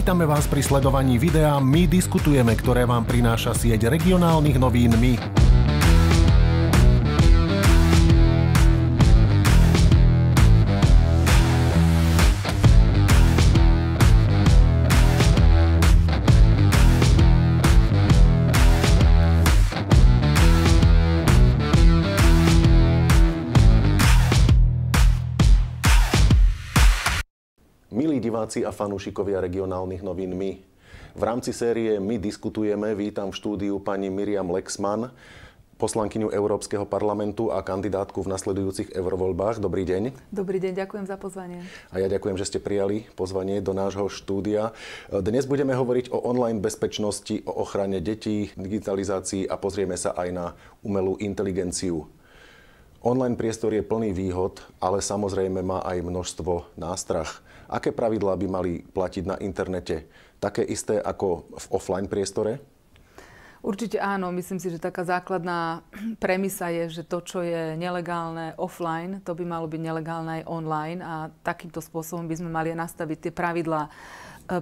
Vítame vás pri sledovaní videa My diskutujeme, ktoré vám prináša sieť regionálnych novín My. Milí diváci a fanúšikovia regionálnych novín My. V rámci série My diskutujeme vítam v štúdiu pani Miriam Lexman, poslankyňu Európskeho parlamentu a kandidátku v nasledujúcich eurovoľbách. Dobrý deň. Dobrý deň, ďakujem za pozvanie. A ja ďakujem, že ste prijali pozvanie do nášho štúdia. Dnes budeme hovoriť o online bezpečnosti, o ochrane detí, digitalizácii a pozrieme sa aj na umelú inteligenciu. Online priestor je plný výhod, ale samozrejme má aj množstvo nástrah. Aké pravidlá by mali platiť na internete? Také isté ako v offline priestore? Určite áno. Myslím si, že taká základná premisa je, že to, čo je nelegálne offline, to by malo byť nelegálne aj online. A takýmto spôsobom by sme mali nastaviť tie pravidlá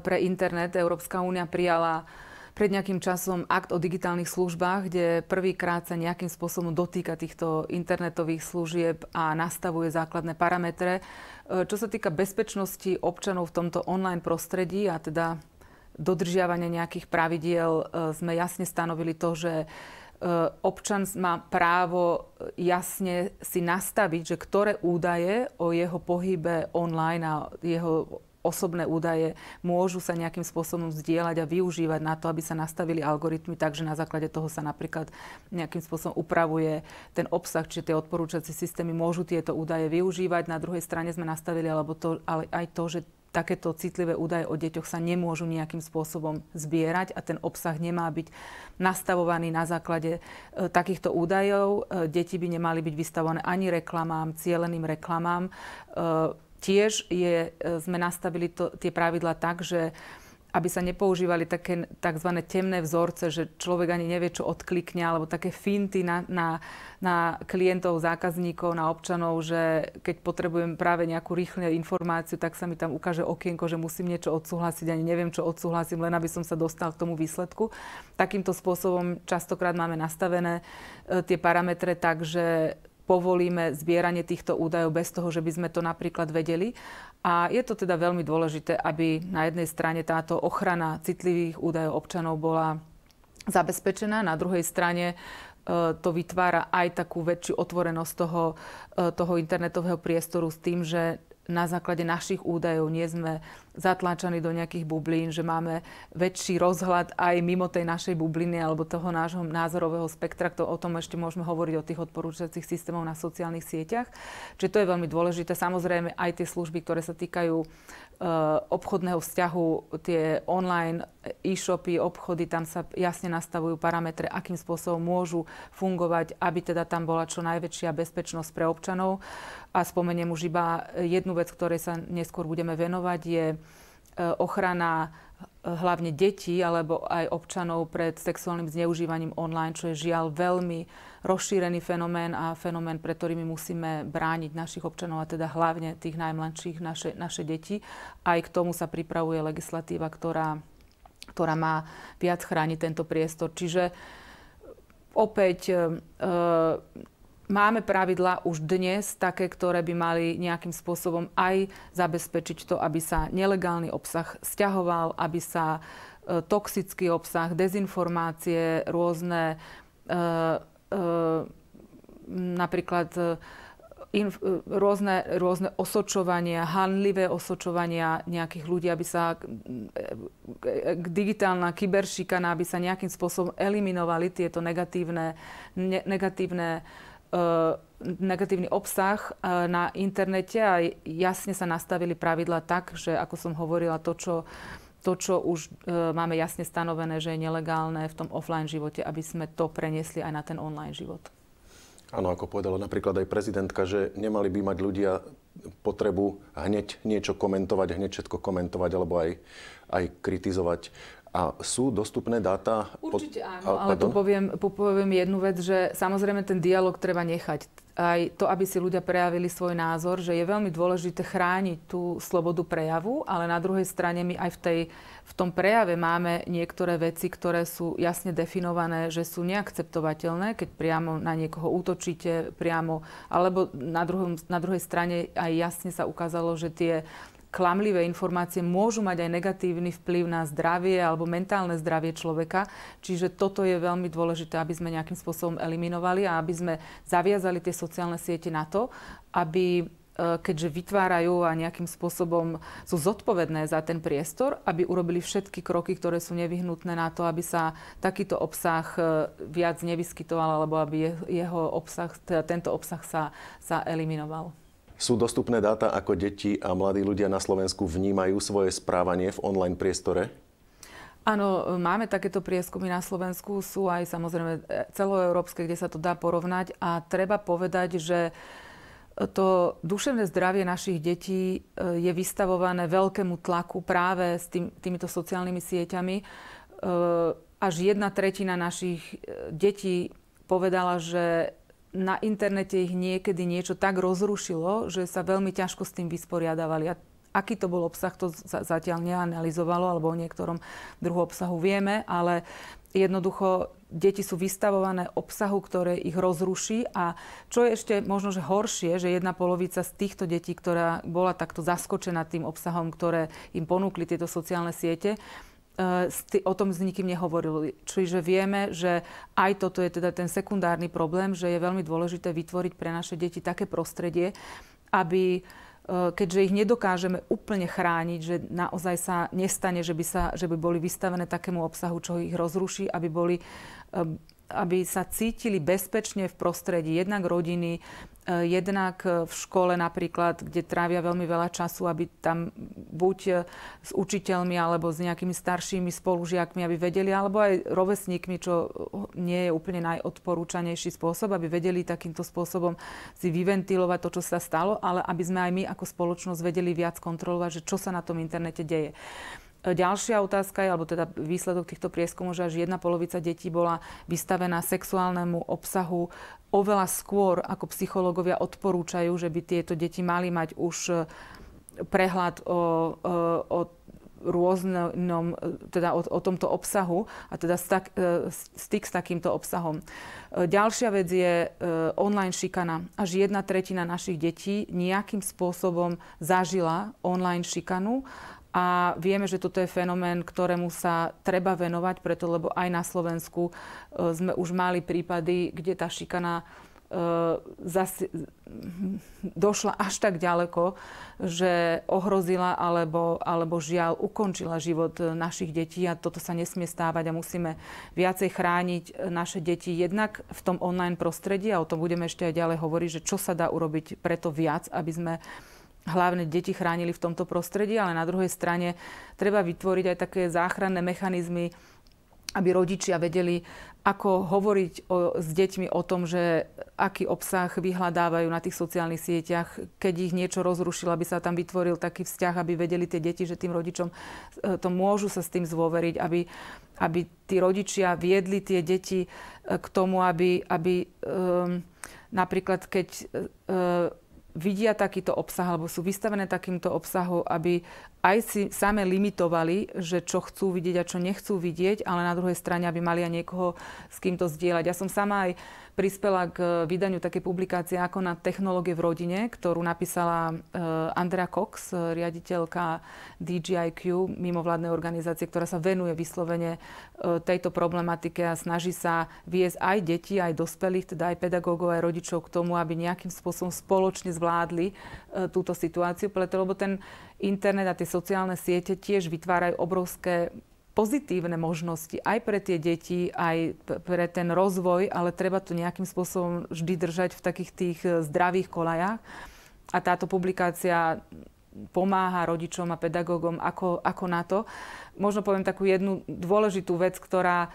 pre internet. Európska únia prijala pred nejakým časom akt o digitálnych službách, kde prvýkrát sa nejakým spôsobom dotýka týchto internetových služieb a nastavuje základné parametre. Čo sa týka bezpečnosti občanov v tomto online prostredí a teda dodržiavania nejakých pravidiel, sme jasne stanovili to, že občan má právo jasne si nastaviť, že ktoré údaje o jeho pohybe online a jeho osobné údaje môžu sa nejakým spôsobom zdieľať a využívať na to, aby sa nastavili algoritmy, takže na základe toho sa napríklad nejakým spôsobom upravuje ten obsah, či tie odporúčacie systémy môžu tieto údaje využívať. Na druhej strane sme nastavili ale aj to, že takéto citlivé údaje o deťoch sa nemôžu nejakým spôsobom zbierať a ten obsah nemá byť nastavovaný na základe takýchto údajov. Deti by nemali byť vystavované ani reklamám, cieleným reklamám. Tiež sme nastavili tie pravidlá tak, že aby sa nepoužívali také tzv. Temné vzorce, že človek ani nevie, čo odklikne, alebo také finty na klientov, zákazníkov, na občanov, že keď potrebujem práve nejakú rýchlu informáciu, tak sa mi tam ukáže okienko, že musím niečo odsúhlasiť, ani neviem, čo odsúhlasím, len aby som sa dostal k tomu výsledku. Takýmto spôsobom častokrát máme nastavené tie parametre tak, že povolíme zbieranie týchto údajov bez toho, že by sme to napríklad vedeli. A je to teda veľmi dôležité, aby na jednej strane táto ochrana citlivých údajov občanov bola zabezpečená, na druhej strane to vytvára aj takú väčšiu otvorenosť toho internetového priestoru s tým, že na základe našich údajov nie sme zatláčaní do nejakých bublín, že máme väčší rozhľad aj mimo tej našej bubliny alebo toho nášho názorového spektra. O tom ešte môžeme hovoriť o tých odporúčacích systémov na sociálnych sieťach. Čiže to je veľmi dôležité. Samozrejme aj tie služby, ktoré sa týkajú obchodného vzťahu, tie online e-shopy, obchody, tam sa jasne nastavujú parametre, akým spôsobom môžu fungovať, aby teda tam bola čo najväčšia bezpečnosť pre občanov. A spomeniem už iba jednu vec, ktorej sa neskôr budeme venovať, je ochrana hlavne detí alebo aj občanov pred sexuálnym zneužívaním online, čo je žiaľ veľmi rozšírený fenomén a fenomén, pre ktorými musíme brániť našich občanov a teda hlavne tých najmladších, naše deti. Aj k tomu sa pripravuje legislatíva, ktorá má viac chrániť tento priestor. Čiže opäť máme pravidlá už dnes také, ktoré by mali nejakým spôsobom aj zabezpečiť to, aby sa nelegálny obsah sťahoval, aby sa toxický obsah, dezinformácie, rôzne napríklad rôzne osočovania, hanlivé osočovania nejakých ľudí, aby sa digitálna kyberšikana, aby sa nejakým spôsobom eliminovali tieto negatívny obsah na internete a jasne sa nastavili pravidlá tak, že ako som hovorila, to, čo už máme jasne stanovené, že je nelegálne v tom offline živote, aby sme to preniesli aj na ten online život. Áno, ako povedala napríklad aj prezidentka, že nemali by mať ľudia potrebu hneď niečo komentovať, hneď všetko komentovať alebo aj kritizovať. A sú dostupné dáta? Určite áno, ale tu poviem jednu vec, že samozrejme ten dialog treba nechať. aj to, aby si ľudia prejavili svoj názor, že je veľmi dôležité chrániť tú slobodu prejavu, ale na druhej strane my aj v tom prejave máme niektoré veci, ktoré sú jasne definované, že sú neakceptovateľné, keď priamo na niekoho útočíte, priamo, alebo na druhej strane aj jasne sa ukázalo, že tie klamlivé informácie môžu mať aj negatívny vplyv na zdravie alebo mentálne zdravie človeka. Čiže toto je veľmi dôležité, aby sme nejakým spôsobom eliminovali a aby sme zaviazali tie sociálne siete na to, aby keďže vytvárajú a nejakým spôsobom sú zodpovedné za ten priestor, aby urobili všetky kroky, ktoré sú nevyhnutné na to, aby sa takýto obsah viac nevyskytoval alebo aby tento obsah sa eliminoval. Sú dostupné dáta, ako deti a mladí ľudia na Slovensku vnímajú svoje správanie v online priestore? Áno, máme takéto prieskumy na Slovensku, sú aj samozrejme celoeurópske, kde sa to dá porovnať a treba povedať, že to duševné zdravie našich detí je vystavované veľkému tlaku práve s týmito sociálnymi sieťami. Až 1/3 našich detí povedala, že na internete ich niekedy niečo tak rozrušilo, že sa veľmi ťažko s tým vysporiadavali. A aký to bol obsah, to zatiaľ neanalyzovalo, alebo o niektorom druhu obsahu vieme, ale jednoducho deti sú vystavované obsahu, ktoré ich rozruší a čo je ešte možno že horšie, že 1/2 z týchto detí, ktorá bola takto zaskočená tým obsahom, ktoré im ponúkli tieto sociálne siete, o tom s nikým nehovorili. Čiže vieme, že aj toto je teda ten sekundárny problém, že je veľmi dôležité vytvoriť pre naše deti také prostredie, aby keďže ich nedokážeme úplne chrániť, že naozaj sa nestane, že by boli vystavené takému obsahu, čo ich rozruší, aby sa cítili bezpečne v prostredí jednak rodiny, jednak v škole napríklad, kde trávia veľmi veľa času, aby tam buď s učiteľmi alebo s nejakými staršími spolužiakmi, aby vedeli, alebo aj rovesníkmi, čo nie je úplne najodporúčanejší spôsob, aby vedeli takýmto spôsobom si vyventilovať to, čo sa stalo, ale aby sme aj my ako spoločnosť vedeli viac kontrolovať, že čo sa na tom internete deje. Ďalšia otázka je, alebo teda výsledok týchto prieskumov, že až 1/2 detí bola vystavená sexuálnemu obsahu oveľa skôr, ako psychológovia odporúčajú, že by tieto deti mali mať už prehľad o rôznom, teda o tomto obsahu a teda styk s takýmto obsahom. Ďalšia vec je online šikana. Až 1/3 našich detí nejakým spôsobom zažila online šikanu. A vieme, že toto je fenomén, ktorému sa treba venovať, preto lebo aj na Slovensku sme už mali prípady, kde tá šikana došla až tak ďaleko, že ohrozila alebo žiaľ ukončila život našich detí a toto sa nesmie stávať a musíme viacej chrániť naše deti jednak v tom online prostredí a o tom budeme ešte aj ďalej hovoriť, že čo sa dá urobiť preto viac, aby sme hlavne deti chránili v tomto prostredí, ale na druhej strane treba vytvoriť aj také záchranné mechanizmy, aby rodičia vedeli, ako hovoriť s deťmi o tom, že aký obsah vyhľadávajú na tých sociálnych sieťach, keď ich niečo rozrušilo, aby sa tam vytvoril taký vzťah, aby vedeli tie deti, že tým rodičom to môžu sa s tým zdôveriť, aby tí rodičia viedli tie deti k tomu, aby napríklad keď vidia takýto obsah, alebo sú vystavené takýmto obsahu, aby aj si same limitovali, že čo chcú vidieť a čo nechcú vidieť, ale na druhej strane, aby mali aj niekoho, s kým to zdieľať. Ja som sama aj prispela k vydaniu také publikácie ako na technológie v rodine, ktorú napísala Andrea Cox, riaditeľka DGIQ, mimovládnej organizácie, ktorá sa venuje vyslovene tejto problematike a snaží sa viesť aj deti, aj dospelých, teda aj pedagógov, aj rodičov k tomu, aby nejakým spôsobom spoločne zvládli túto situáciu, lebo ten internet a tie sociálne siete tiež vytvárajú obrovské pozitívne možnosti aj pre tie deti, aj pre ten rozvoj, ale treba to nejakým spôsobom vždy držať v takých tých zdravých koľajách. A táto publikácia pomáha rodičom a pedagógom ako na to. Možno poviem takú jednu dôležitú vec, ktorá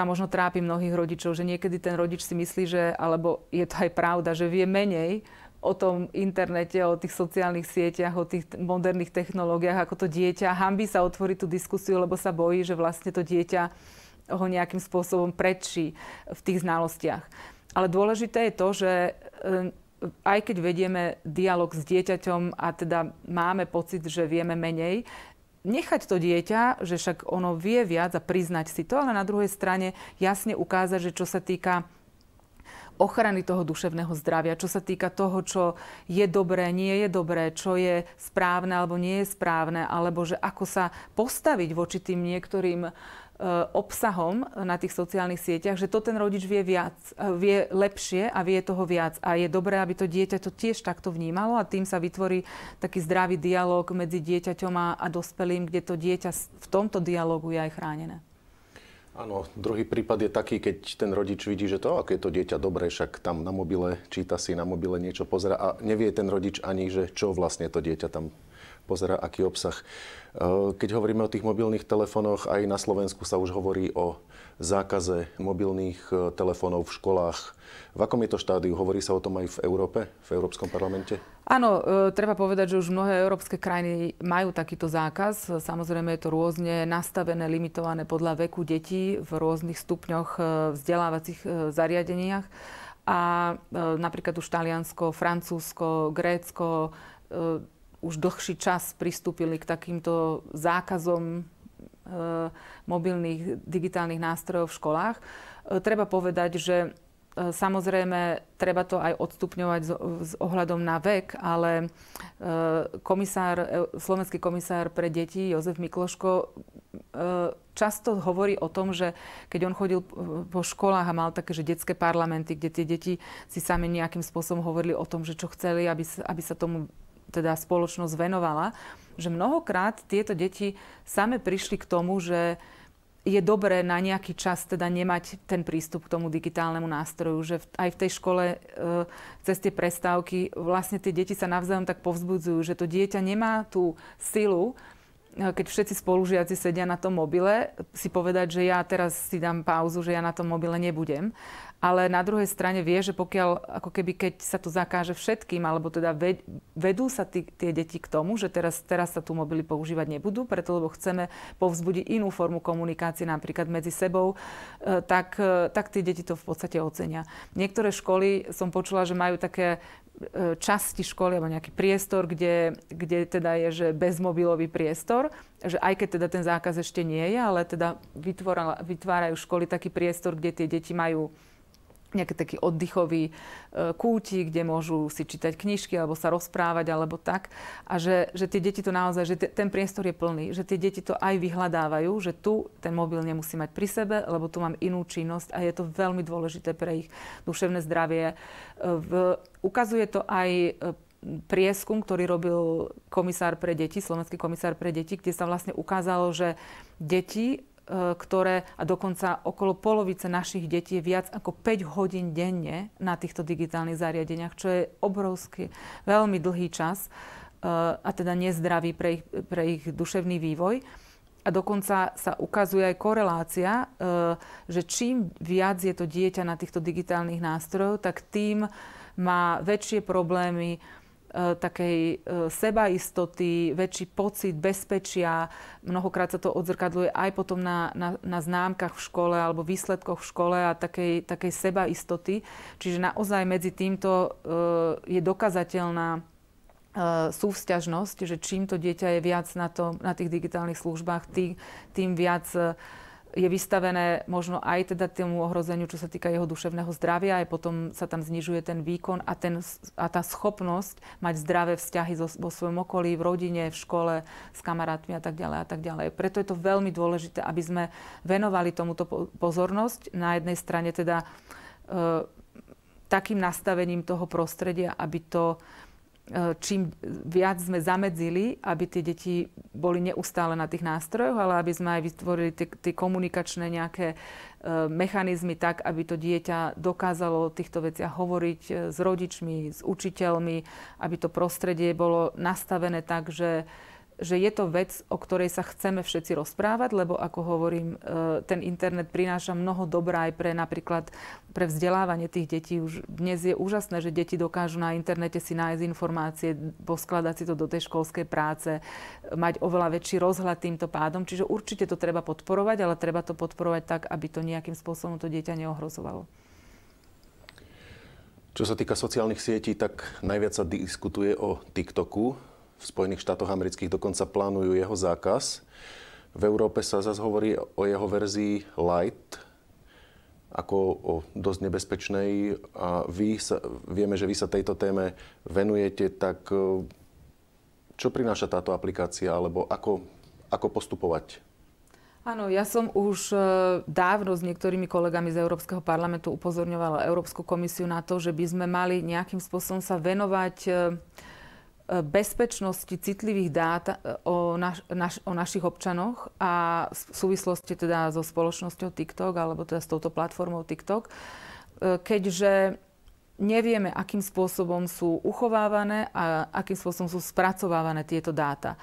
možno trápi mnohých rodičov, že niekedy ten rodič si myslí, že, alebo je to aj pravda, že vie menej o tom internete, o tých sociálnych sieťach, o tých moderných technológiách, ako to dieťa. Hanbí sa otvoriť tú diskusiu, lebo sa bojí, že vlastne to dieťa ho nejakým spôsobom predčí v tých znalostiach. Ale dôležité je to, že aj keď vedieme dialog s dieťaťom a teda máme pocit, že vieme menej, nechať to dieťa, že však ono vie viac a priznať si to, ale na druhej strane jasne ukázať, že čo sa týka ochrany toho duševného zdravia, čo sa týka toho, čo je dobré, nie je dobré, čo je správne alebo nie je správne, alebo že ako sa postaviť voči tým niektorým obsahom na tých sociálnych sieťach, že to ten rodič vie viac, vie lepšie a vie toho viac. A je dobré, aby to dieťa to tiež takto vnímalo a tým sa vytvorí taký zdravý dialog medzi dieťaťom a dospelým, kde to dieťa v tomto dialogu je aj chránené. Áno, druhý prípad je taký, keď ten rodič vidí, že to, aké je to dieťa dobré, však tam na mobile, číta si na mobile niečo, pozerá a nevie ten rodič ani, že čo vlastne to dieťa tam pozerá, aký obsah. Keď hovoríme o tých mobilných telefónoch, aj na Slovensku sa už hovorí o zákaze mobilných telefónov v školách. V akom je to štádiu? Hovorí sa o tom aj v Európe, v Európskom parlamente? Áno, treba povedať, že už mnohé európske krajiny majú takýto zákaz. Samozrejme je to rôzne nastavené, limitované podľa veku detí v rôznych stupňoch vzdelávacích zariadeniach. A napríklad už Taliansko, Francúzsko, Grécko už dlhší čas pristúpili k takýmto zákazom mobilných digitálnych nástrojov v školách. Treba povedať, že samozrejme treba to aj odstupňovať s ohľadom na vek, ale slovenský komisár pre deti Jozef Mikloško často hovorí o tom, že keď on chodil po školách a mal také, že detské parlamenty, kde tie deti si sami nejakým spôsobom hovorili o tom, že čo chceli, aby sa tomu teda spoločnosť venovala, že mnohokrát tieto deti same prišli k tomu, že je dobré na nejaký čas teda nemať ten prístup k tomu digitálnemu nástroju, že aj v tej škole cez tie prestávky vlastne tie deti sa navzájom tak povzbudzujú, že to dieťa nemá tú silu, keď všetci spolužiaci sedia na tom mobile, si povedať, že ja teraz si dám pauzu, že ja na tom mobile nebudem. Ale na druhej strane vie, že pokiaľ, ako keby keď sa to zakáže všetkým, alebo teda vedú sa tie deti k tomu, že teraz sa tu mobily používať nebudú, preto lebo chceme povzbudiť inú formu komunikácie napríklad medzi sebou, tak tie deti to v podstate ocenia. Niektoré školy som počula, že majú také časti školy alebo nejaký priestor, kde teda je, že bezmobilový priestor, že aj keď teda ten zákaz ešte nie je, ale teda vytvárajú školy taký priestor, kde tie deti majú nejaký taký oddychový kútik, kde môžu si čítať knižky alebo sa rozprávať alebo tak. A že tie deti to naozaj, že ten priestor je plný, že tie deti to aj vyhľadávajú, že tu ten mobil nemusí mať pri sebe, lebo tu mám inú činnosť a je to veľmi dôležité pre ich duševné zdravie. Ukazuje to aj prieskum, ktorý robil komisár pre deti, slovenský komisár pre deti, kde sa vlastne ukázalo, že deti, ktoré, a dokonca okolo polovice našich detí je viac ako 5 hodín denne na týchto digitálnych zariadeniach, čo je obrovský, veľmi dlhý čas a teda nezdravý pre ich duševný vývoj. A dokonca sa ukazuje aj korelácia, že čím viac je to dieťa na týchto digitálnych nástrojov, tak tým má väčšie problémy takej sebaistoty, väčší pocit bezpečia. Mnohokrát sa to odzrkadľuje aj potom na známkach v škole alebo výsledkoch v škole a takej sebaistoty. Čiže naozaj medzi týmto je dokazateľná súvzťažnosť, že čím to dieťa je viac na tých digitálnych službách, tým viac je vystavené možno aj teda tomu ohrozeniu, čo sa týka jeho duševného zdravia, aj potom sa tam znižuje ten výkon a tá schopnosť mať zdravé vzťahy vo svojom okolí, v rodine, v škole, s kamarátmi a tak ďalej a tak ďalej. Preto je to veľmi dôležité, aby sme venovali tomuto pozornosť. Na jednej strane teda takým nastavením toho prostredia, aby to čím viac sme zamedzili, aby tie deti boli neustále na tých nástrojoch, ale aby sme aj vytvorili tie komunikačné nejaké mechanizmy tak, aby to dieťa dokázalo o týchto veciach hovoriť s rodičmi, s učiteľmi, aby to prostredie bolo nastavené tak, že je to vec, o ktorej sa chceme všetci rozprávať, lebo ako hovorím, ten internet prináša mnoho dobrá aj napríklad pre vzdelávanie tých detí. Už dnes je úžasné, že deti dokážu na internete si nájsť informácie, poskladať si to do tej školskej práce, mať oveľa väčší rozhľad týmto pádom. Čiže určite to treba podporovať, ale treba to podporovať tak, aby to nejakým spôsobom to dieťa neohrozovalo. Čo sa týka sociálnych sietí, tak najviac sa diskutuje o TikToku. V Spojených štátoch amerických dokonca plánujú jeho zákaz. V Európe sa zase hovorí o jeho verzii Lite, ako o dosť nebezpečnej. A vieme, že vy sa tejto téme venujete, tak čo prináša táto aplikácia, alebo ako postupovať? Áno, ja som už dávno s niektorými kolegami z Európskeho parlamentu upozorňovala Európsku komisiu na to, že by sme mali nejakým spôsobom sa venovať bezpečnosti citlivých dát o našich občanoch a v súvislosti teda so spoločnosťou TikTok alebo teda s touto platformou TikTok, keďže nevieme, akým spôsobom sú uchovávané a akým spôsobom sú spracovávané tieto dáta.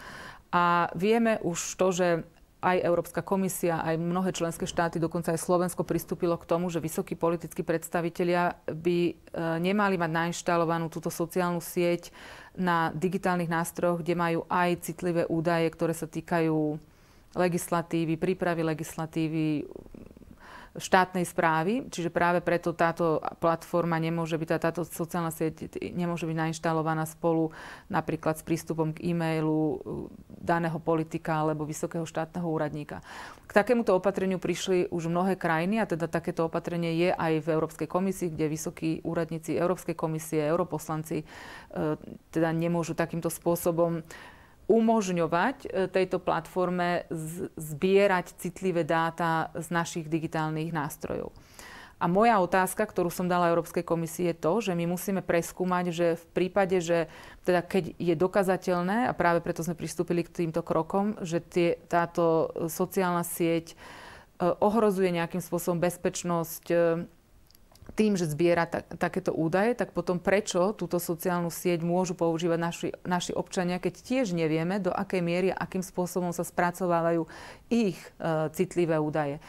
A vieme už to, že aj Európska komisia, aj mnohé členské štáty, dokonca aj Slovensko pristúpilo k tomu, že vysokí politickí predstavitelia by nemali mať nainštalovanú túto sociálnu sieť na digitálnych nástrojoch, kde majú aj citlivé údaje, ktoré sa týkajú legislatívy, prípravy legislatívy, štátnej správy. Čiže práve preto táto platforma nemôže byť, táto sociálna sieť nemôže byť nainštalovaná spolu napríklad s prístupom k e-mailu daného politika alebo vysokého štátneho úradníka. K takémuto opatreniu prišli už mnohé krajiny a teda takéto opatrenie je aj v Európskej komisii, kde vysokí úradníci Európskej komisie, europoslanci teda nemôžu takýmto spôsobom umožňovať tejto platforme zbierať citlivé dáta z našich digitálnych nástrojov. A moja otázka, ktorú som dala Európskej komisii, je to, že my musíme preskúmať, že v prípade, že teda keď je dokazateľné, a práve preto sme pristúpili k týmto krokom, že táto sociálna sieť ohrozuje nejakým spôsobom bezpečnosť tým, že zbiera takéto údaje, tak potom prečo túto sociálnu sieť môžu používať naši občania, keď tiež nevieme, do akej miery a akým spôsobom sa spracovávajú ich citlivé údaje.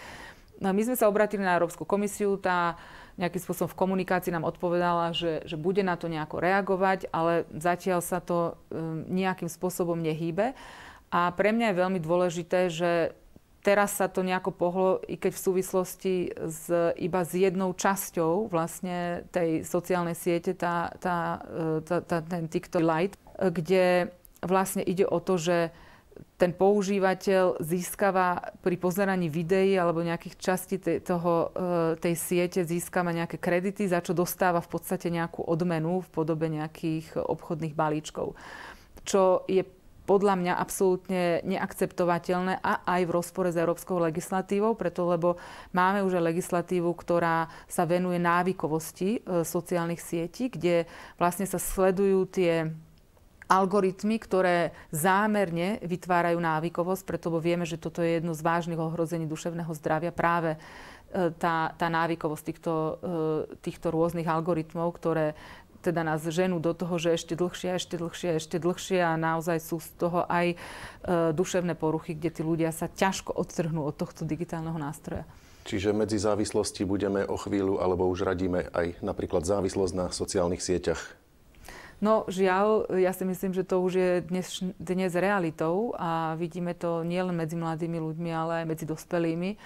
No, my sme sa obratili na Európsku komisiu, tá nejakým spôsobom v komunikácii nám odpovedala, že bude na to nejako reagovať, ale zatiaľ sa to nejakým spôsobom nehýbe. A pre mňa je veľmi dôležité, že teraz sa to nejako pohlo, i keď v súvislosti iba s jednou časťou vlastne tej sociálnej siete, ten TikTok Lite, kde vlastne ide o to, že ten používateľ získava pri pozeraní videí alebo nejakých častí tej siete získava nejaké kredity, za čo dostáva v podstate nejakú odmenu v podobe nejakých obchodných balíčkov. Čo je podľa mňa absolútne neakceptovateľné a aj v rozpore s európskou legislatívou, preto lebo máme už legislatívu, ktorá sa venuje návykovosti sociálnych sietí, kde vlastne sa sledujú tie algoritmy, ktoré zámerne vytvárajú návykovosť, preto lebo vieme, že toto je jedno z vážnych ohrození duševného zdravia, práve tá návykovosť týchto rôznych algoritmov, ktoré teda nás ženú do toho, že ešte dlhšie a naozaj sú z toho aj duševné poruchy, kde tí ľudia sa ťažko odtrhnú od tohto digitálneho nástroja. Čiže medzi závislosti budeme o chvíľu, alebo už radíme aj napríklad závislosť na sociálnych sieťach? No žiaľ, ja si myslím, že to už je dnes realitou a vidíme to nielen medzi mladými ľuďmi, ale aj medzi dospelými.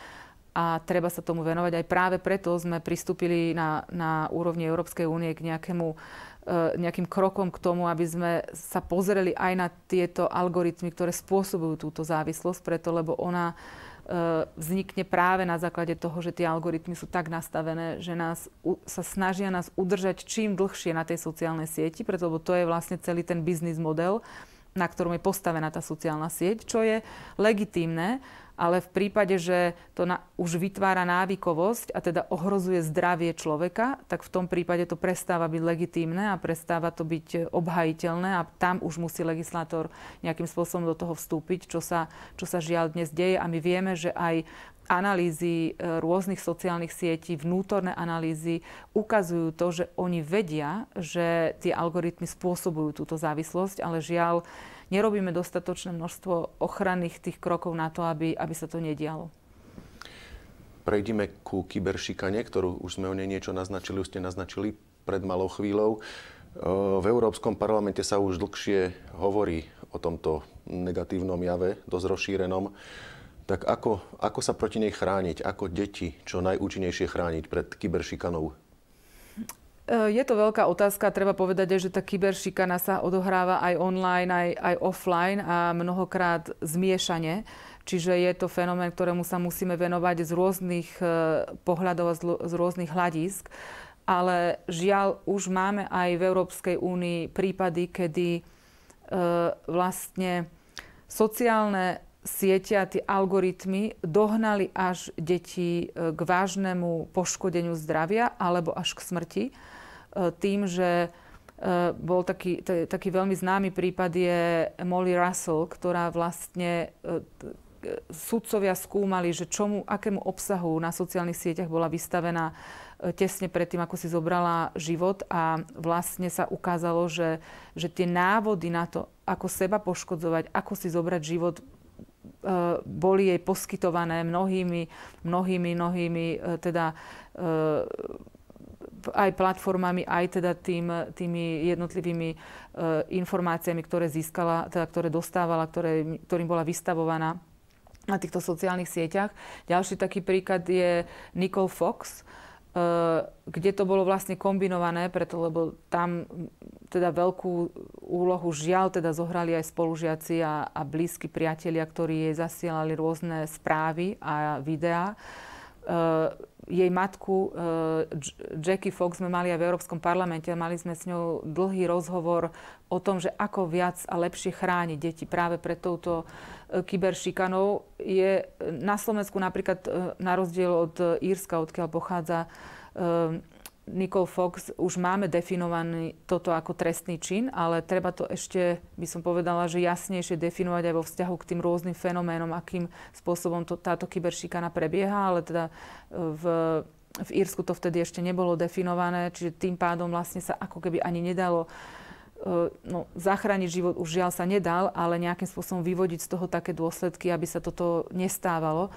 A treba sa tomu venovať. Aj práve preto sme pristúpili na úrovni Európskej únie k nejakým krokom k tomu, aby sme sa pozreli aj na tieto algoritmy, ktoré spôsobujú túto závislosť, preto lebo ona vznikne práve na základe toho, že tie algoritmy sú tak nastavené, že sa snažia nás udržať čím dlhšie na tej sociálnej sieti, preto lebo to je vlastne celý ten biznis model, na ktorom je postavená tá sociálna sieť, čo je legitímne, ale v prípade, že to už vytvára návykovosť a teda ohrozuje zdravie človeka, tak v tom prípade to prestáva byť legitímne a prestáva to byť obhajiteľné a tam už musí legislátor nejakým spôsobom do toho vstúpiť, čo sa žiaľ dnes deje. A my vieme, že aj analýzy rôznych sociálnych sietí, vnútorné analýzy ukazujú to, že oni vedia, že tie algoritmy spôsobujú túto závislosť, ale žiaľ nerobíme dostatočné množstvo ochranných tých krokov na to, aby sa to nedialo. Prejdime ku kyberšikane, ktorú už sme o nej niečo naznačili, už ste naznačili pred malou chvíľou. V Európskom parlamente sa už dlhšie hovorí o tomto negatívnom jave, dosť rozšírenom. Tak ako sa proti nej chrániť? Ako deti čo najúčinnejšie chrániť pred kyberšikanou? Je to veľká otázka. Treba povedať, že tá kyberšikana sa odohráva aj online, aj offline a mnohokrát zmiešane. Čiže je to fenomén, ktorému sa musíme venovať z rôznych pohľadov a z rôznych hľadísk. Ale žiaľ, už máme aj v Európskej únii prípady, kedy vlastne sociálne siete a tie algoritmy dohnali až deti k vážnemu poškodeniu zdravia alebo až k smrti. Tým, že bol taký veľmi známy prípad je Molly Russell, ktorá vlastne sudcovia skúmali, že akému obsahu na sociálnych sieťach bola vystavená tesne predtým, ako si zobrala život a vlastne sa ukázalo, že tie návody na to, ako seba poškodzovať, ako si zobrať život, boli jej poskytované mnohými teda aj platformami, aj teda tými jednotlivými informáciami, ktoré získala, teda ktoré dostávala, ktorým bola vystavovaná na týchto sociálnych sieťach. Ďalší taký príklad je Nicole Fox, kde to bolo vlastne kombinované, lebo tam teda veľkú úlohu žiaľ teda zohrali aj spolužiaci a blízki priatelia, ktorí jej zasielali rôzne správy a videá. Jej matku Jackie Fox sme mali aj v Európskom parlamente a mali sme s ňou dlhý rozhovor o tom, že ako viac a lepšie chrániť deti práve pred touto kyberšikanou. Je na Slovensku napríklad na rozdiel od Írska, odkiaľ pochádza Nicole Fox, už máme definovaný toto ako trestný čin, ale treba to ešte, by som povedala, že jasnejšie definovať aj vo vzťahu k tým rôznym fenoménom, akým spôsobom táto kyberšikana prebieha, ale teda v Írsku to vtedy ešte nebolo definované, čiže tým pádom vlastne sa ako keby ani nedalo zachrániť život, už žiaľ sa nedal, ale nejakým spôsobom vyvodiť z toho také dôsledky, aby sa toto nestávalo.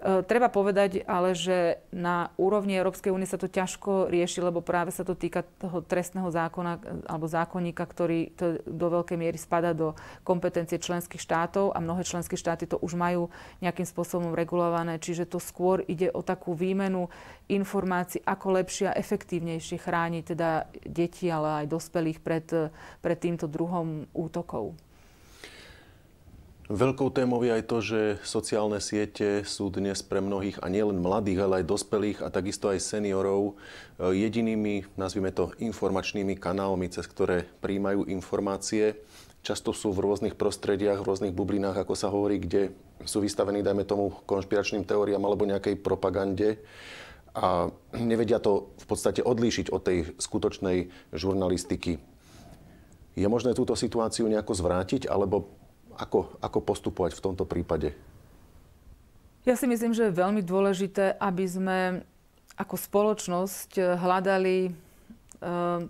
Treba povedať ale, že na úrovni Európskej únie sa to ťažko rieši, lebo práve sa to týka toho trestného zákona alebo zákonníka, ktorý to do veľkej miery spadá do kompetencie členských štátov a mnohé členské štáty to už majú nejakým spôsobom regulované. Čiže to skôr ide o takú výmenu informácií, ako lepšie a efektívnejšie chrániť teda deti, ale aj dospelých pred týmto druhom útokov. Veľkou témou je aj to, že sociálne siete sú dnes pre mnohých, a nielen mladých, ale aj dospelých a takisto aj seniorov, jedinými, nazvime to, informačnými kanálmi, cez ktoré prijímajú informácie. Často sú v rôznych prostrediach, v rôznych bublinách, ako sa hovorí, kde sú vystavení, dajme tomu, konšpiračným teóriám alebo nejakej propagande. A nevedia to v podstate odlíšiť od tej skutočnej žurnalistiky. Je možné túto situáciu nejako zvrátiť, alebo ako postupovať v tomto prípade? Ja si myslím, že je veľmi dôležité, aby sme ako spoločnosť hľadali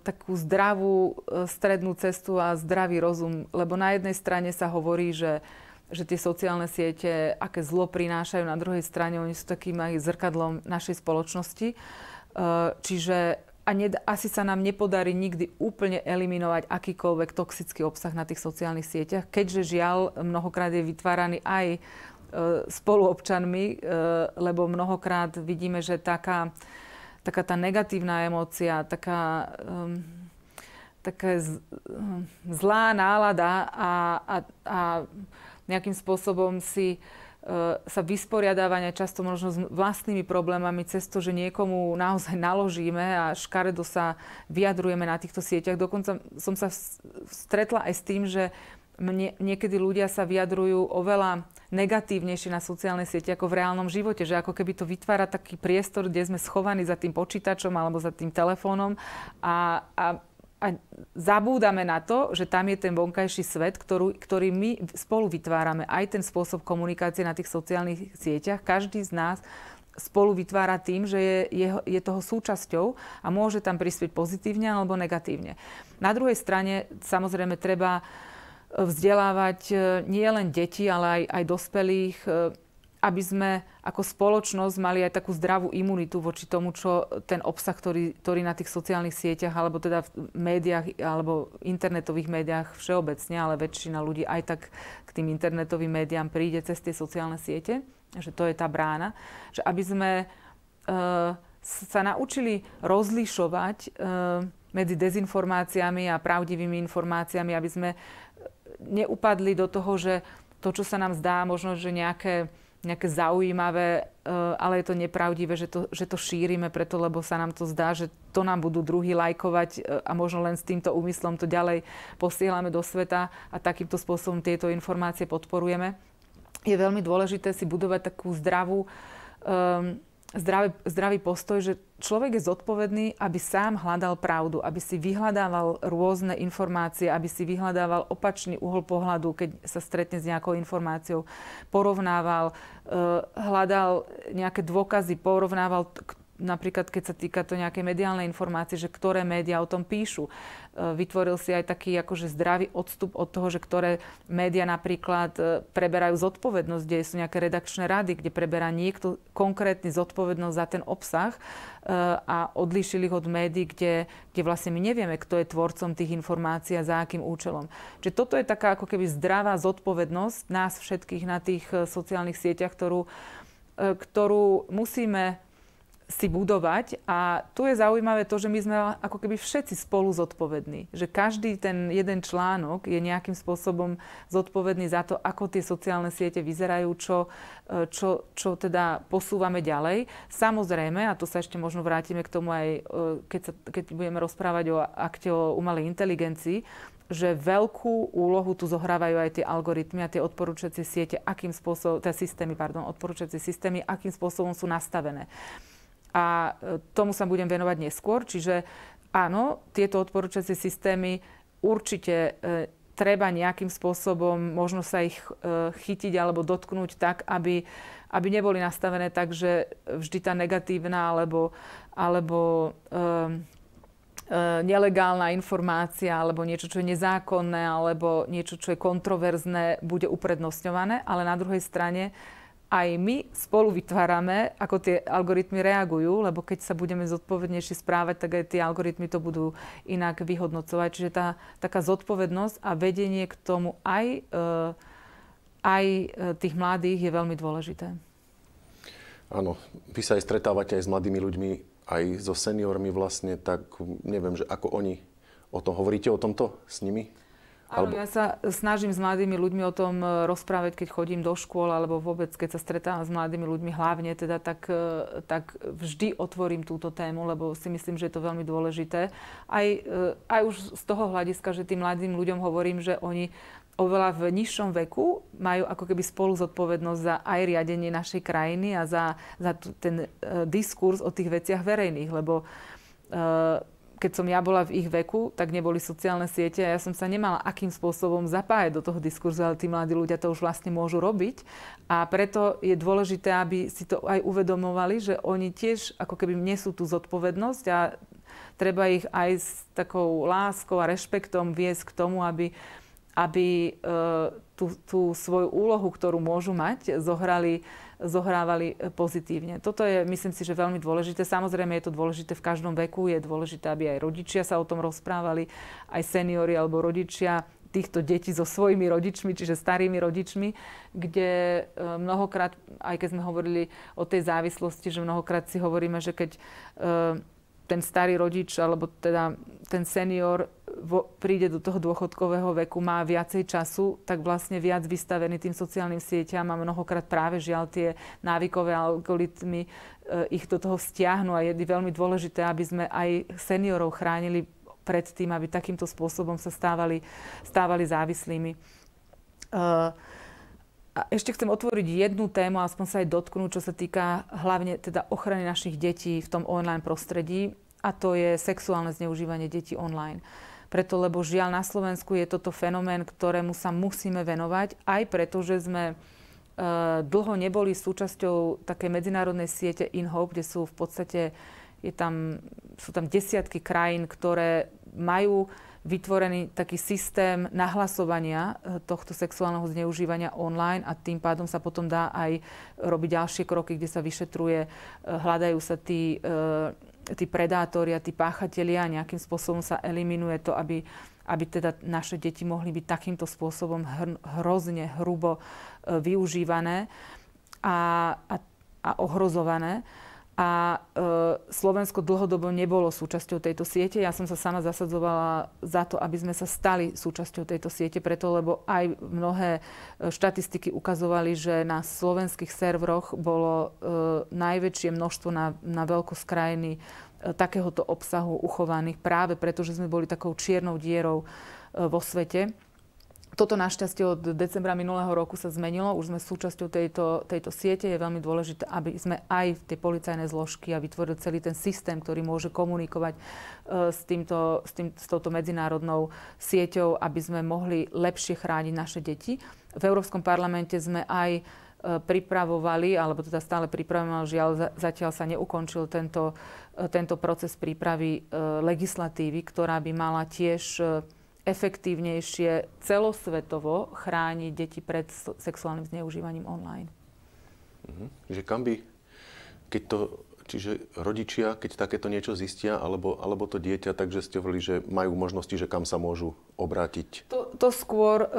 takú zdravú strednú cestu a zdravý rozum. Lebo na jednej strane sa hovorí, že tie sociálne siete, aké zlo prinášajú, na druhej strane oni sú takým aj zrkadlom našej spoločnosti. Čiže asi sa nám nepodarí nikdy úplne eliminovať akýkoľvek toxický obsah na tých sociálnych sieťach, keďže žiaľ mnohokrát je vytváraný aj spoluobčanmi, lebo mnohokrát vidíme, že taká tá negatívna emócia, taká zlá nálada a nejakým spôsobom sa vysporiadávania často možno s vlastnými problémami cez to, že niekomu naozaj naložíme a škaredo sa vyjadrujeme na týchto sieťach. Dokonca som sa stretla aj s tým, že niekedy ľudia sa vyjadrujú oveľa negatívnejšie na sociálnej siete ako v reálnom živote, že ako keby to vytvára taký priestor, kde sme schovaní za tým počítačom alebo za tým telefónom a zabúdame na to, že tam je ten vonkajší svet, ktorý my spolu vytvárame. Aj ten spôsob komunikácie na tých sociálnych sieťach. Každý z nás spolu vytvára tým, že je toho súčasťou a môže tam prispieť pozitívne alebo negatívne. Na druhej strane samozrejme treba vzdelávať nie len deti, ale aj dospelých, aby sme ako spoločnosť mali aj takú zdravú imunitu voči tomu, čo ten obsah, ktorý na tých sociálnych sieťach, alebo teda v médiách, alebo internetových médiách všeobecne, ale väčšina ľudí aj tak k tým internetovým médiám príde cez tie sociálne siete, že to je tá brána, že aby sme sa naučili rozlišovať medzi dezinformáciami a pravdivými informáciami, aby sme neupadli do toho, že to, čo sa nám zdá, možno, že nejaké zaujímavé, ale je to nepravdivé, že to šírime preto, lebo sa nám to zdá, že to nám budú druhí lajkovať a možno len s týmto úmyslom to ďalej posielame do sveta a takýmto spôsobom tieto informácie podporujeme. Je veľmi dôležité si budovať takú zdravý postoj, že človek je zodpovedný, aby sám hľadal pravdu, aby si vyhľadával rôzne informácie, aby si vyhľadával opačný uhol pohľadu, keď sa stretne s nejakou informáciou, porovnával, hľadal nejaké dôkazy, porovnával napríklad, keď sa týka to nejakej mediálnej informácie, že ktoré médiá o tom píšu. Vytvoril si aj taký akože zdravý odstup od toho, že ktoré médiá napríklad preberajú zodpovednosť, kde sú nejaké redakčné rady, kde preberá niekto konkrétny zodpovednosť za ten obsah a odlíšili ich od médií, kde vlastne my nevieme, kto je tvorcom tých informácií a za akým účelom. Čiže toto je taká ako keby zdravá zodpovednosť nás všetkých na tých sociálnych sieťach, ktorú musíme si budovať. A tu je zaujímavé to, že my sme ako keby všetci spolu zodpovední. Že každý ten jeden článok je nejakým spôsobom zodpovedný za to, ako tie sociálne siete vyzerajú, čo teda posúvame ďalej. Samozrejme, a to sa ešte možno vrátime k tomu aj, keď budeme rozprávať o akte o umelej inteligencii, že veľkú úlohu tu zohrávajú aj tie algoritmy a tie odporúčacie siete, odporúčacie systémy, akým spôsobom sú nastavené. A tomu sa budem venovať neskôr. Čiže áno, tieto odporúčacie systémy určite treba nejakým spôsobom možno sa ich chytiť alebo dotknúť tak, aby neboli nastavené tak, že vždy tá negatívna alebo nelegálna informácia alebo niečo, čo je nezákonné alebo niečo, čo je kontroverzné, bude uprednostňované. Ale na druhej strane aj my spolu vytvárame, ako tie algoritmy reagujú, lebo keď sa budeme zodpovednejšie správať, tak aj tie algoritmy to budú inak vyhodnocovať. Čiže tá taká zodpovednosť a vedenie k tomu aj tých mladých je veľmi dôležité. Áno, vy sa aj stretávate aj s mladými ľuďmi, aj so seniormi vlastne, tak neviem, že ako oni o tom hovoríte o tomto s nimi? Áno, ja sa snažím s mladými ľuďmi o tom rozprávať, keď chodím do škôl, alebo vôbec, keď sa stretávam s mladými ľuďmi hlavne, teda tak vždy otvorím túto tému, lebo si myslím, že je to veľmi dôležité. Aj už z toho hľadiska, že tým mladým ľuďom hovorím, že oni oveľa v nižšom veku majú ako keby spolu zodpovednosť za aj riadenie našej krajiny a za ten diskurs o tých veciach verejných, lebo keď som ja bola v ich veku, tak neboli sociálne siete a ja som sa nemala akým spôsobom zapájať do toho diskurzu, ale tí mladí ľudia to už vlastne môžu robiť. A preto je dôležité, aby si to aj uvedomovali, že oni tiež ako keby nesú tú zodpovednosť a treba ich aj s takou láskou a rešpektom viesť k tomu, aby tú svoju úlohu, ktorú môžu mať, zohrávali pozitívne. Toto je, myslím si, že veľmi dôležité. Samozrejme je to dôležité v každom veku. Je dôležité, aby aj rodičia sa o tom rozprávali, aj seniori alebo rodičia týchto detí so svojimi rodičmi, čiže starými rodičmi, kde mnohokrát, aj keď sme hovorili o tej závislosti, že mnohokrát si hovoríme, že keď ten starý rodič, alebo teda ten senior príde do toho dôchodkového veku, má viacej času, tak vlastne viac vystavený tým sociálnym sieťam a mnohokrát práve žiaľ tie návykové algoritmy ich do toho stiahnu a je veľmi dôležité, aby sme aj seniorov chránili pred tým, aby takýmto spôsobom sa stávali závislými. A ešte chcem otvoriť jednu tému, aspoň sa aj dotknúť, čo sa týka hlavne teda ochrany našich detí v tom online prostredí, a to je sexuálne zneužívanie detí online. Preto, lebo žiaľ na Slovensku je toto fenomén, ktorému sa musíme venovať, aj preto, že sme dlho neboli súčasťou takej medzinárodnej siete InHope, kde sú v podstate, sú tam desiatky krajín, ktoré majú vytvorený taký systém nahlasovania tohto sexuálneho zneužívania online a tým pádom sa potom dá aj robiť ďalšie kroky, kde sa vyšetruje, hľadajú sa tí predátori a tí páchatelia a nejakým spôsobom sa eliminuje to, aby teda naše deti mohli byť takýmto spôsobom hrozne hrubo využívané a ohrozované. A Slovensko dlhodobo nebolo súčasťou tejto siete. Ja som sa sama zasadzovala za to, aby sme sa stali súčasťou tejto siete, preto lebo aj mnohé štatistiky ukazovali, že na slovenských serveroch bolo najväčšie množstvo na veľkosť krajiny takéhoto obsahu uchovaných práve preto, že sme boli takou čiernou dierou vo svete. Toto našťastie od decembra minulého roku sa zmenilo. Už sme súčasťou tejto siete. Je veľmi dôležité, aby sme aj tie policajné zložky a vytvorili celý ten systém, ktorý môže komunikovať s touto medzinárodnou sieťou, aby sme mohli lepšie chrániť naše deti. V Európskom parlamente sme aj pripravovali, alebo teda stále pripravujeme, ale žiaľ zatiaľ sa neukončil tento proces prípravy legislatívy, ktorá by mala tiež efektívnejšie celosvetovo chrániť deti pred sexuálnym zneužívaním online. Že kam by, čiže rodičia, keď takéto niečo zistia, alebo to dieťa, takže ste hovorili, že majú možnosti, že kam sa môžu obrátiť? To skôr,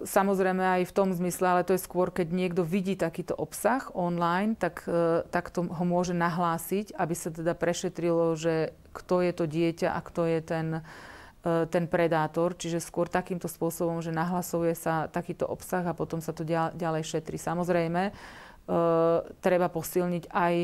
samozrejme aj v tom zmysle, ale to je skôr, keď niekto vidí takýto obsah online, tak to ho môže nahlásiť, aby sa teda prešetrilo, že kto je to dieťa a kto je ten predátor, čiže skôr takýmto spôsobom, že nahlasuje sa takýto obsah a potom sa to ďalej šetrí. Samozrejme, treba posilniť aj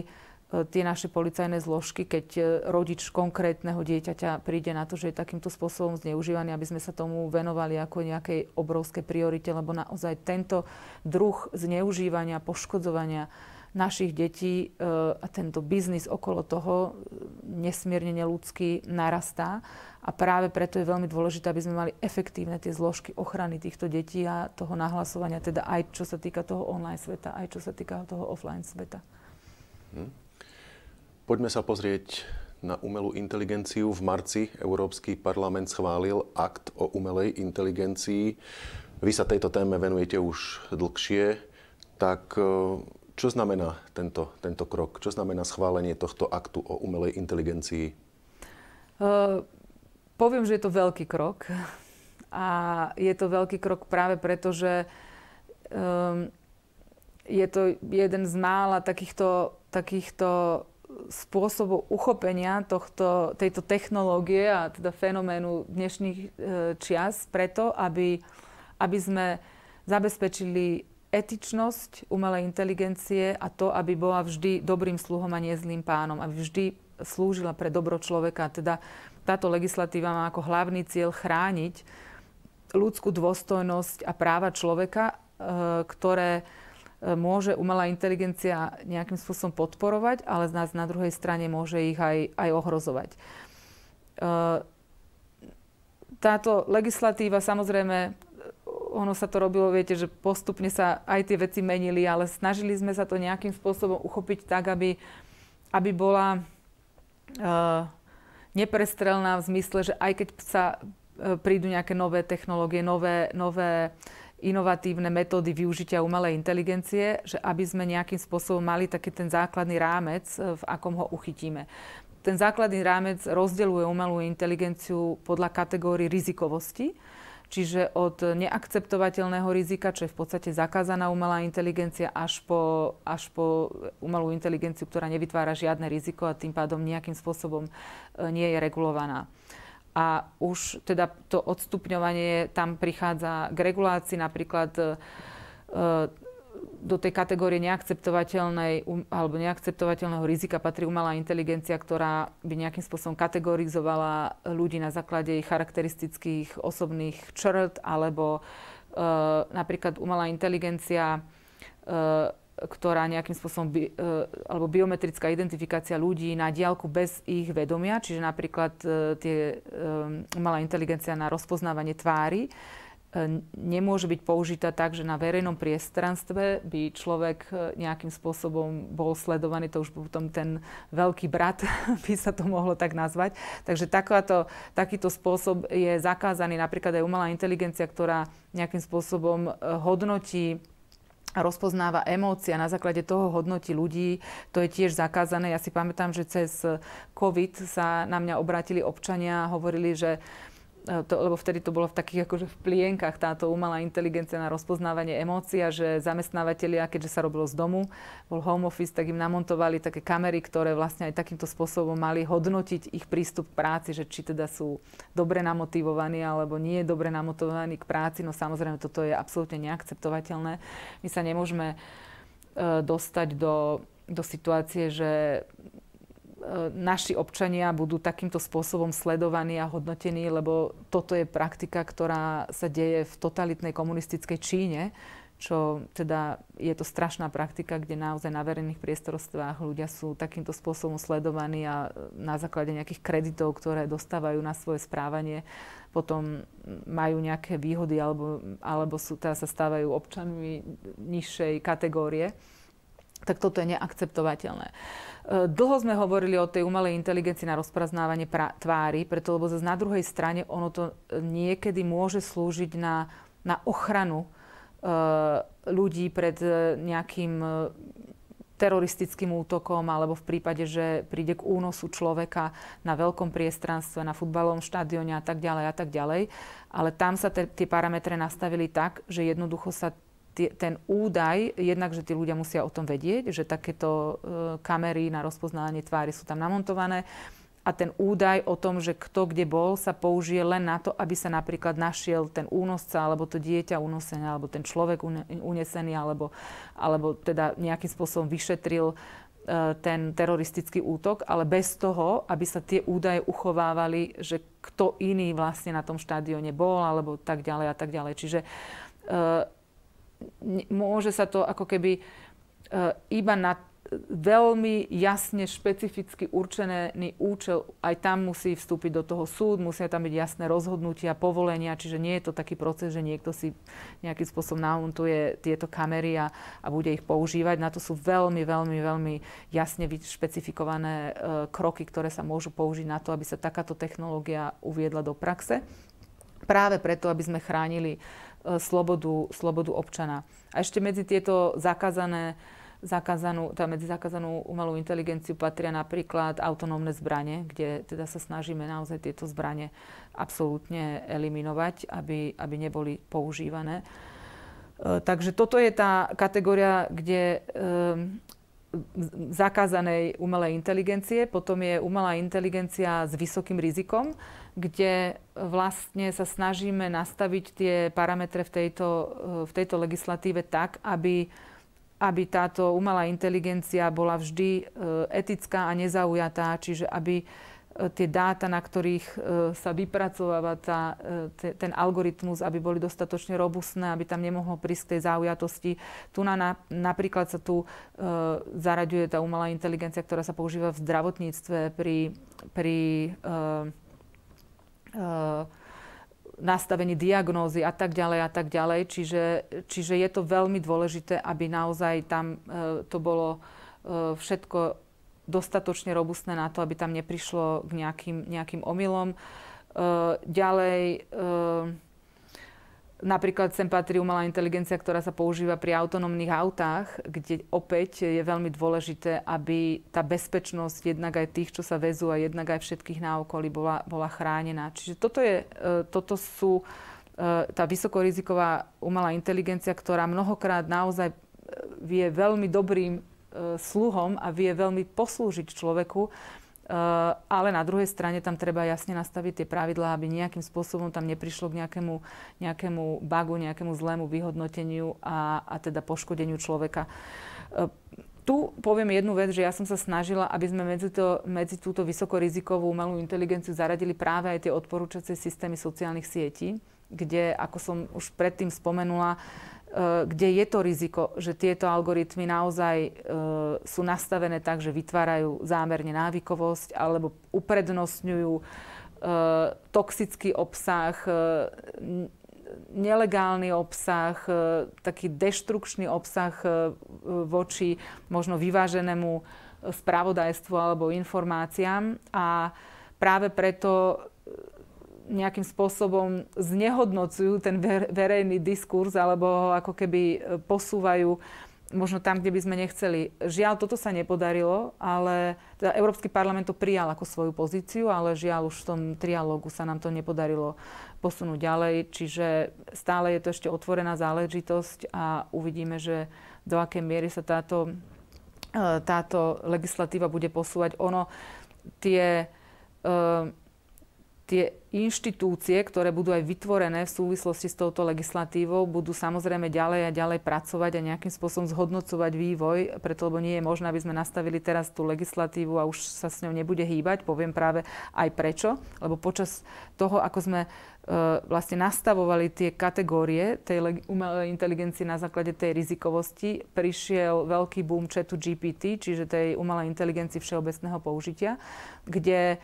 tie naše policajné zložky, keď rodič konkrétneho dieťaťa príde na to, že je takýmto spôsobom zneužívaný, aby sme sa tomu venovali ako nejakej obrovskej priorite, lebo naozaj tento druh zneužívania, poškodzovania našich detí a tento biznis okolo toho nesmierne neľudský narastá. A práve preto je veľmi dôležité, aby sme mali efektívne tie zložky ochrany týchto detí a toho nahlasovania, teda aj čo sa týka toho online sveta, aj čo sa týka toho offline sveta. Poďme sa pozrieť na umelú inteligenciu. V marci Európsky parlament schválil akt o umelej inteligencii. Vy sa tejto téme venujete už dlhšie. Tak čo znamená tento krok? Čo znamená schválenie tohto aktu o umelej inteligencii? Poviem, že je to veľký krok. A je to veľký krok práve preto, že je to jeden z mála takýchto spôsobov uchopenia tejto technológie a teda fenoménu dnešných čias preto, aby sme zabezpečili etičnosť umelej inteligencie a to, aby bola vždy dobrým sluhom a nie zlým pánom, aby vždy slúžila pre dobro človeka. Teda táto legislatíva má ako hlavný cieľ chrániť ľudskú dôstojnosť a práva človeka, ktoré môže umelá inteligencia nejakým spôsobom podporovať, ale na druhej strane môže ich aj ohrozovať. Táto legislatíva, samozrejme, ono sa to robilo, viete, že postupne sa aj tie veci menili, ale snažili sme sa to nejakým spôsobom uchopiť tak, aby bola neprestrelná v zmysle, že aj keď sa prídu nejaké nové technológie, nové inovatívne metódy využitia umelej inteligencie, že aby sme nejakým spôsobom mali taký ten základný rámec, v akom ho uchytíme. Ten základný rámec rozdeľuje umelú inteligenciu podľa kategórií rizikovosti, čiže od neakceptovateľného rizika, čo je v podstate zakázaná umelá inteligencia, až po umelú inteligenciu, ktorá nevytvára žiadne riziko a tým pádom nejakým spôsobom nie je regulovaná. A už teda to odstupňovanie tam prichádza k regulácii, napríklad do tej kategórie neakceptovateľného rizika patrí umelá inteligencia, ktorá by nejakým spôsobom kategorizovala ľudí na základe ich charakteristických osobných črt, alebo napríklad umelá inteligencia, ktorá nejakým spôsobom, alebo biometrická identifikácia ľudí na diaľku bez ich vedomia, čiže napríklad umelá inteligencia na rozpoznávanie tvári, nemôže byť použitá tak, že na verejnom priestranstve by človek nejakým spôsobom bol sledovaný, to už potom ten veľký brat by sa to mohlo tak nazvať. Takže takýto spôsob je zakázaný. Napríklad aj umelá inteligencia, ktorá nejakým spôsobom hodnotí a rozpoznáva emócie a na základe toho hodnotí ľudí, to je tiež zakázané. Ja si pamätám, že cez COVID sa na mňa obrátili občania a hovorili, že lebo vtedy to bolo v takých akože v plienkach táto umelá inteligencia na rozpoznávanie emócií a že zamestnávateľia, keďže sa robilo z domu, bol home office, tak im namontovali také kamery, ktoré vlastne aj takýmto spôsobom mali hodnotiť ich prístup k práci, že či teda sú dobre namotivovaní alebo nie dobre namotivovaní k práci. No samozrejme, toto je absolútne neakceptovateľné. My sa nemôžeme dostať do situácie, že naši občania budú takýmto spôsobom sledovaní a hodnotení, lebo toto je praktika, ktorá sa deje v totalitnej komunistickej Číne, čo teda je to strašná praktika, kde naozaj na verejných priestorstvách ľudia sú takýmto spôsobom sledovaní a na základe nejakých kreditov, ktoré dostávajú na svoje správanie, potom majú nejaké výhody alebo teda sa stávajú občanmi nižšej kategórie. Tak toto je neakceptovateľné. Dlho sme hovorili o tej umelej inteligencii na rozpoznávanie tvári, preto lebo zase na druhej strane ono to niekedy môže slúžiť na ochranu ľudí pred nejakým teroristickým útokom alebo v prípade, že príde k únosu človeka na veľkom priestranstve, na futbalovom štadióne a tak ďalej. Ale tam sa tie parametre nastavili tak, že jednoducho sa ten údaj, jednak, že tí ľudia musia o tom vedieť, že takéto kamery na rozpoznávanie tvári sú tam namontované a ten údaj o tom, že kto kde bol, sa použije len na to, aby sa napríklad našiel ten únosca, alebo to dieťa unosené, alebo ten človek unesený, alebo teda nejakým spôsobom vyšetril ten teroristický útok, ale bez toho, aby sa tie údaje uchovávali, že kto iný vlastne na tom štadióne bol, alebo tak ďalej a tak ďalej. Čiže môže sa to ako keby iba na veľmi jasne špecificky určený účel, aj tam musí vstúpiť do toho súd, musia tam byť jasné rozhodnutia, povolenia, čiže nie je to taký proces, že niekto si nejakým spôsobom namontuje tieto kamery a bude ich používať. Na to sú veľmi, veľmi, veľmi jasne špecifikované kroky, ktoré sa môžu použiť na to, aby sa takáto technológia uviedla do praxe. Práve preto, aby sme chránili slobodu občana. A ešte medzi tieto medzi zakázanú umelú inteligenciu patria napríklad autonómne zbrane, kde teda sa snažíme naozaj tieto zbrane absolútne eliminovať, aby neboli používané. Takže toto je tá kategória, kde zakázanej umelej inteligencie. Potom je umelá inteligencia s vysokým rizikom, kde vlastne sa snažíme nastaviť tie parametre v tejto legislatíve tak, aby táto umelá inteligencia bola vždy etická a nezaujatá, čiže aby tie dáta, na ktorých sa vypracováva ten algoritmus, aby boli dostatočne robustné, aby tam nemohlo prísť k tej zaujatosti. Tu napríklad sa tu zaraďuje tá umelá inteligencia, ktorá sa používa v zdravotníctve pri nastavení diagnózy a tak ďalej. Čiže je to veľmi dôležité, aby naozaj tam to bolo všetko dostatočne robustné na to, aby tam neprišlo k nejakým omylom. Ďalej, napríklad sem patrí umelá inteligencia, ktorá sa používa pri autonómnych autách, kde opäť je veľmi dôležité, aby tá bezpečnosť jednak aj tých, čo sa vezú a jednak aj všetkých na okolí bola chránená. Čiže toto sú tá vysokoriziková umelá inteligencia, ktorá mnohokrát naozaj vie veľmi dobrým sluhom a vie veľmi poslúžiť človeku, ale na druhej strane tam treba jasne nastaviť tie pravidlá, aby nejakým spôsobom tam neprišlo k nejakému bugu, nejakému zlému vyhodnoteniu a teda poškodeniu človeka. Tu poviem jednu vec, že ja som sa snažila, aby sme medzi túto vysokorizikovú umelú inteligenciu zaradili práve aj tie odporúčacie systémy sociálnych sietí, kde, ako som už predtým spomenula, kde je to riziko, že tieto algoritmy naozaj sú nastavené tak, že vytvárajú zámerne návykovosť alebo uprednostňujú toxický obsah, nelegálny obsah, taký deštrukčný obsah voči možno vyváženému spravodajstvu alebo informáciám. A práve preto nejakým spôsobom znehodnocujú ten verejný diskurs alebo ho ako keby posúvajú možno tam, kde by sme nechceli. Žiaľ, toto sa nepodarilo, ale teda Európsky parlament to prijal ako svoju pozíciu, ale žiaľ už v tom trialógu sa nám to nepodarilo posunúť ďalej. Čiže stále je to ešte otvorená záležitosť a uvidíme, že do akej miery sa táto legislatíva bude posúvať. Tie inštitúcie, ktoré budú aj vytvorené v súvislosti s touto legislatívou, budú samozrejme ďalej a ďalej pracovať a nejakým spôsobom zhodnocovať vývoj, preto lebo nie je možné, aby sme nastavili teraz tú legislatívu a už sa s ňou nebude hýbať. Poviem práve aj prečo, lebo počas toho, ako sme vlastne nastavovali tie kategórie tej umelej inteligencie na základe tej rizikovosti, prišiel veľký boom chatu GPT, čiže tej umelej inteligencii všeobecného použitia, kde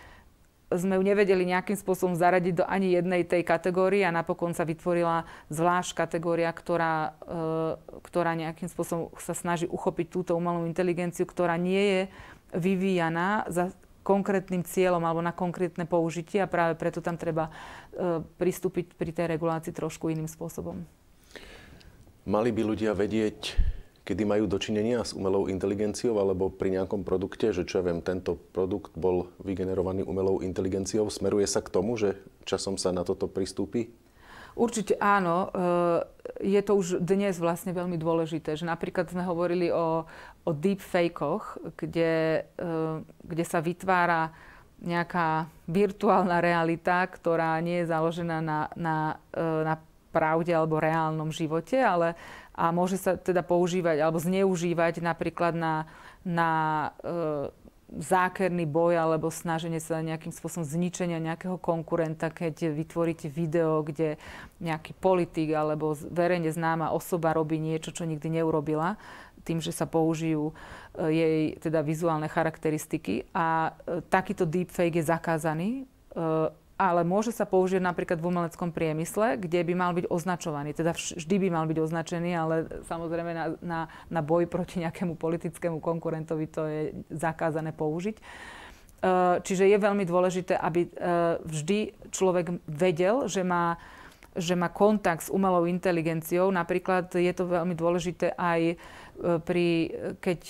sme ju nevedeli nejakým spôsobom zaradiť do ani jednej tej kategórie a napokon sa vytvorila zvlášť kategória, ktorá nejakým spôsobom sa snaží uchopiť túto umelú inteligenciu, ktorá nie je vyvíjaná za konkrétnym cieľom alebo na konkrétne použitie a práve preto tam treba pristúpiť pri tej regulácii trošku iným spôsobom. Mali by ľudia vedieť, kedy majú dočinenia s umelou inteligenciou alebo pri nejakom produkte, že čo ja viem, tento produkt bol vygenerovaný umelou inteligenciou, smeruje sa k tomu, že časom sa na toto pristúpi? Určite áno. Je to už dnes vlastne veľmi dôležité, že napríklad sme hovorili o deepfakeoch, kde sa vytvára nejaká virtuálna realita, ktorá nie je založená na pravde alebo reálnom živote, a môže sa teda používať alebo zneužívať napríklad na zákerný boj alebo snaženie sa nejakým spôsobom zničenia nejakého konkurenta, keď vytvoríte video, kde nejaký politik alebo verejne známa osoba robí niečo, čo nikdy neurobila, tým, že sa použijú jej teda vizuálne charakteristiky. A takýto deepfake je zakázaný, ale môže sa použiť napríklad v umeleckom priemysle, kde by mal byť označovaný. Teda vždy by mal byť označený, ale samozrejme na boj proti nejakému politickému konkurentovi to je zakázané použiť. Čiže je veľmi dôležité, aby vždy človek vedel, že má kontakt s umelou inteligenciou. Napríklad je to veľmi dôležité aj keď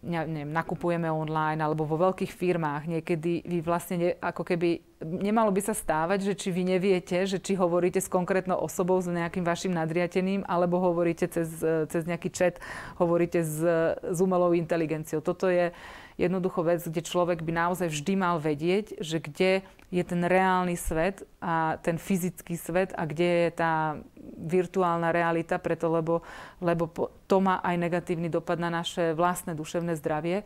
neviem, nakupujeme online alebo vo veľkých firmách. Niekedy vy vlastne ako keby nemalo by sa stávať, že či vy neviete, že či hovoríte s konkrétnou osobou, s nejakým vašim nadriadeným, alebo hovoríte cez nejaký chat, hovoríte s umelou inteligenciou. Toto je jednoducho vec, kde človek by naozaj vždy mal vedieť, že kde je ten reálny svet a ten fyzický svet a kde je tá virtuálna realita, lebo to má aj negatívny dopad na naše vlastné duševné zdravie.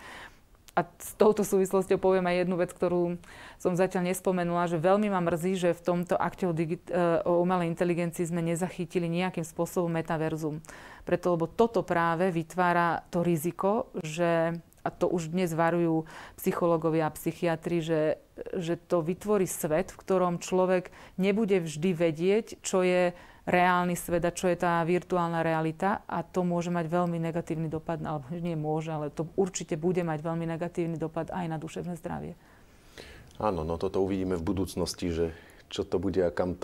A s touto súvislosťou poviem aj jednu vec, ktorú som zatiaľ nespomenula, že veľmi ma mrzí, že v tomto akte o umelej inteligencii sme nezachytili nejakým spôsobom metaverzum. Lebo toto práve vytvára to riziko, že, a to už dnes varujú psychológovia a psychiatri, že to vytvorí svet, v ktorom človek nebude vždy vedieť, čo je reálny svet a čo je tá virtuálna realita, a to môže mať veľmi negatívny dopad, alebo nie môže, ale to určite bude mať veľmi negatívny dopad aj na duševné zdravie. Áno, no toto uvidíme v budúcnosti, že čo to bude a kam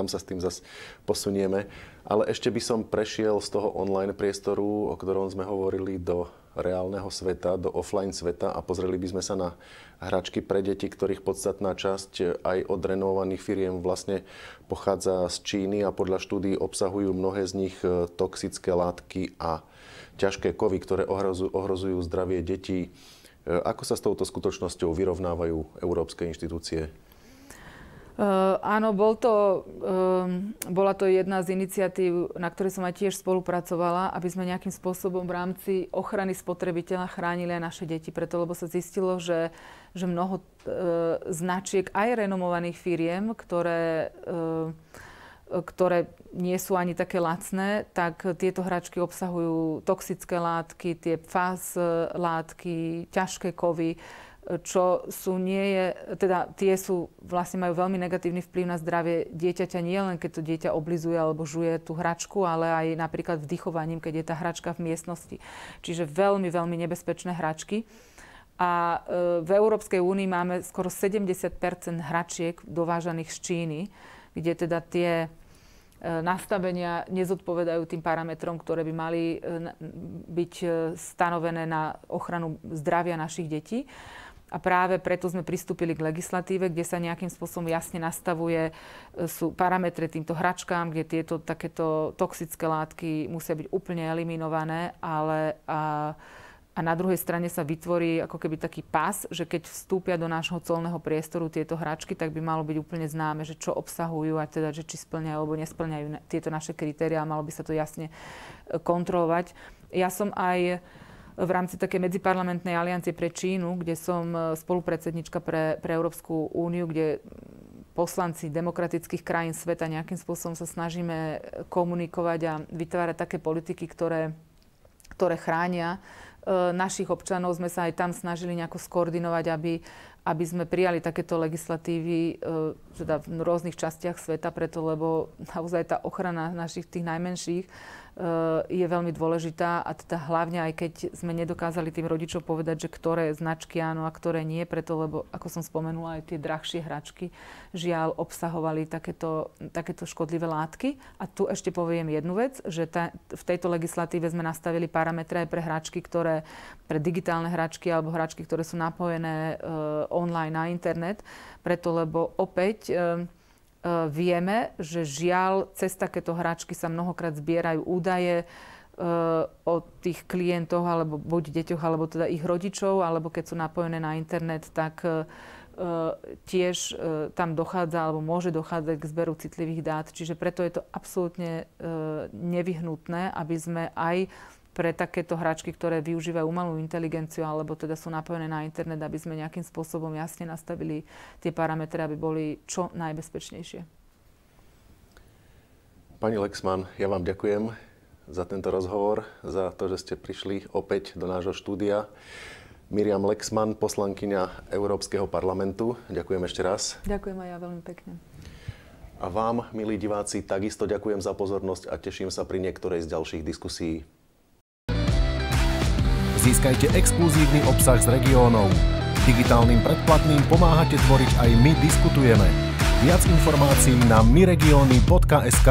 sa s tým zase posunieme. Ale ešte by som prešiel z toho online priestoru, o ktorom sme hovorili, do reálneho sveta, do offline sveta a pozreli by sme sa na hračky pre deti, ktorých podstatná časť aj od renovovaných firiem vlastne pochádza z Číny a podľa štúdií obsahujú mnohé z nich toxické látky a ťažké kovy, ktoré ohrozujú zdravie detí. Ako sa s touto skutočnosťou vyrovnávajú európske inštitúcie? Áno, bola to jedna z iniciatív, na ktorej som aj tiež spolupracovala, aby sme nejakým spôsobom v rámci ochrany spotrebiteľa chránili aj naše deti. Lebo sa zistilo, že mnoho značiek aj renomovaných firiem, ktoré nie sú ani také lacné, tak tieto hračky obsahujú toxické látky, tie PFAS látky, ťažké kovy, tie vlastne majú veľmi negatívny vplyv na zdravie dieťaťa, nie len keď to dieťa oblizuje alebo žuje tú hračku, ale aj napríklad vdychovaním, keď je tá hračka v miestnosti. Čiže veľmi, veľmi nebezpečné hračky. A v Európskej únii máme skoro 70% hračiek dovážaných z Číny, kde teda tie nastavenia nezodpovedajú tým parametrom, ktoré by mali byť stanovené na ochranu zdravia našich detí. A práve preto sme pristúpili k legislatíve, kde sa nejakým spôsobom jasne sú parametre týmto hračkám, kde tieto takéto toxické látky musia byť úplne eliminované, a na druhej strane sa vytvorí ako keby taký pas, že keď vstúpia do nášho colného priestoru tieto hračky, tak by malo byť úplne známe, že čo obsahujú a teda, že či spĺňajú alebo nespĺňajú tieto naše kritériá, malo by sa to jasne kontrolovať. Ja som aj v rámci takej medziparlamentnej aliancie pre Čínu, kde som spolupredsednička pre Európsku úniu, kde poslanci demokratických krajín sveta nejakým spôsobom sa snažíme komunikovať a vytvárať také politiky, ktoré chránia našich občanov. Sme sa aj tam snažili nejako skoordinovať, aby sme prijali takéto legislatívy teda v rôznych častiach sveta, lebo naozaj tá ochrana našich tých najmenších je veľmi dôležitá, a teda hlavne aj keď sme nedokázali tým rodičom povedať, že ktoré značky áno a ktoré nie, lebo ako som spomenula, aj tie drahšie hračky žiaľ obsahovali takéto škodlivé látky. A tu ešte poviem jednu vec, že v tejto legislatíve sme nastavili parametre aj pre hračky, pre digitálne hračky alebo hračky, ktoré sú napojené online na internet, lebo opäť vieme, že žiaľ, cez takéto hračky sa mnohokrát zbierajú údaje o tých klientoch, alebo buď deťoch, alebo teda ich rodičov, alebo keď sú napojené na internet, tak tiež tam dochádza, alebo môže dochádzať k zberu citlivých dát. Čiže preto je to absolútne nevyhnutné, aby sme aj pre takéto hračky, ktoré využívajú umelú inteligenciu alebo teda sú napojené na internet, aby sme nejakým spôsobom jasne nastavili tie parametre, aby boli čo najbezpečnejšie. Pani Lexman, ja vám ďakujem za tento rozhovor, za to, že ste prišli opäť do nášho štúdia. Miriam Lexman, poslankyňa Európskeho parlamentu. Ďakujem ešte raz. Ďakujem aj ja veľmi pekne. A vám, milí diváci, takisto ďakujem za pozornosť a teším sa pri niektorej z ďalších diskusí. Získajte exkluzívny obsah z regiónov. Digitálnym predplatným pomáhate tvoriť aj My diskutujeme. Viac informácií na myregiony.sk.